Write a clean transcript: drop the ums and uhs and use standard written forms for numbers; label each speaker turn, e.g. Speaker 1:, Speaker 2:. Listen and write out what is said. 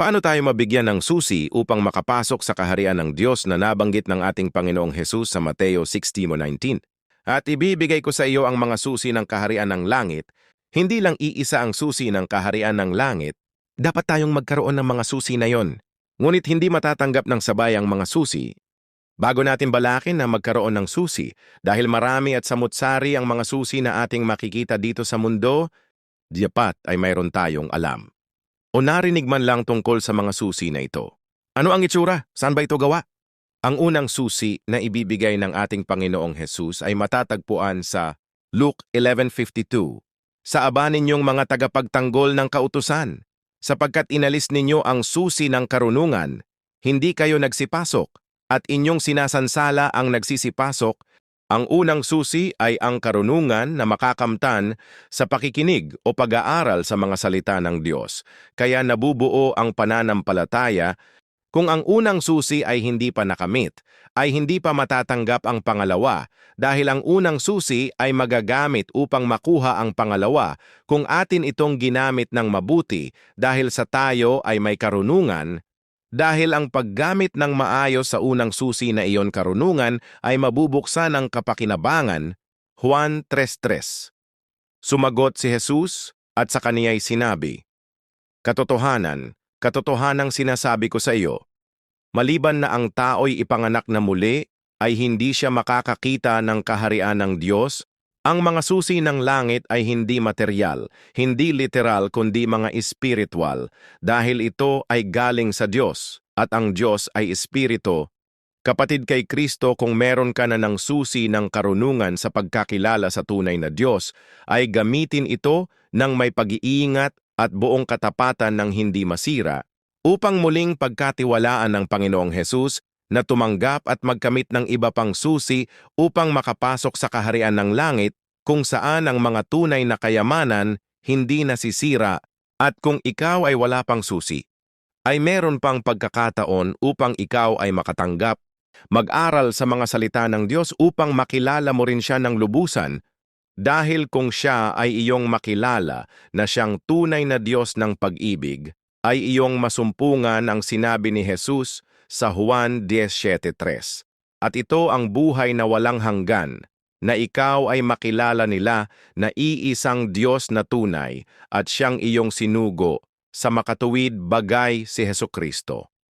Speaker 1: Paano tayo mabigyan ng susi upang makapasok sa kaharian ng Diyos na nabanggit ng ating Panginoong Hesus sa Mateo 16:19? At ibibigay ko sa iyo ang mga susi ng kaharian ng langit. Hindi lang iisa ang susi ng kaharian ng langit. Dapat tayong magkaroon ng mga susi na yon. Ngunit hindi matatanggap ng sabay ang mga susi. Bago natin balakin na magkaroon ng susi, dahil marami at samut-sari ang mga susi na ating makikita dito sa mundo, dapat ay mayroon tayong alam. O narinig man lang tungkol sa mga susi na ito. Ano ang itsura? Saan ba ito gawa? Ang unang susi na ibibigay ng ating Panginoong Hesus ay matatagpuan sa Luke 11:52. Sa aba ninyong mga tagapagtanggol ng kautusan, sapagkat inalis ninyo ang susi ng karunungan, hindi kayo nagsipasok, at inyong sinasansala ang nagsisipasok. Ang unang susi ay ang karunungan na makakamtan sa pakikinig o pag-aaral sa mga salita ng Diyos. Kaya nabubuo ang pananampalataya. Kung ang unang susi ay hindi pa nakamit, ay hindi pa matatanggap ang pangalawa dahil ang unang susi ay magagamit upang makuha ang pangalawa kung atin itong ginamit ng mabuti dahil sa tayo ay may karunungan. Dahil ang paggamit ng maayos sa unang susi na iyon karunungan ay mabubuksan ang kapakinabangan. Juan 3:3. Sumagot si Jesus at sa kaniya'y sinabi, Katotohanan, katotohanang sinasabi ko sa iyo, maliban na ang tao'y ipanganak na muli, ay hindi siya makakakita ng kaharian ng Diyos. Ang mga susi ng langit ay hindi materyal, hindi literal kundi mga espiritual, dahil ito ay galing sa Diyos, at ang Diyos ay espiritu. Kapatid kay Kristo, kung meron ka na ng susi ng karunungan sa pagkakilala sa tunay na Diyos, ay gamitin ito ng may pag-iingat at buong katapatan ng hindi masira, upang muling pagkatiwalaan ng Panginoong Hesus na tumanggap at magkamit ng iba pang susi upang makapasok sa kaharian ng langit kung saan ang mga tunay na kayamanan hindi nasisira, at kung ikaw ay wala pang susi, ay meron pang pagkakataon upang ikaw ay makatanggap. Mag-aral sa mga salita ng Diyos upang makilala mo rin siya ng lubusan, dahil kung siya ay iyong makilala na siyang tunay na Diyos ng pag-ibig, ay iyong masumpungan ang sinabi ni Jesus sa Juan 17:3. At ito ang buhay na walang hanggan, na ikaw ay makilala nila na iisang Diyos na tunay at siyang iyong sinugo sa makatuwid bagay si Hesukristo.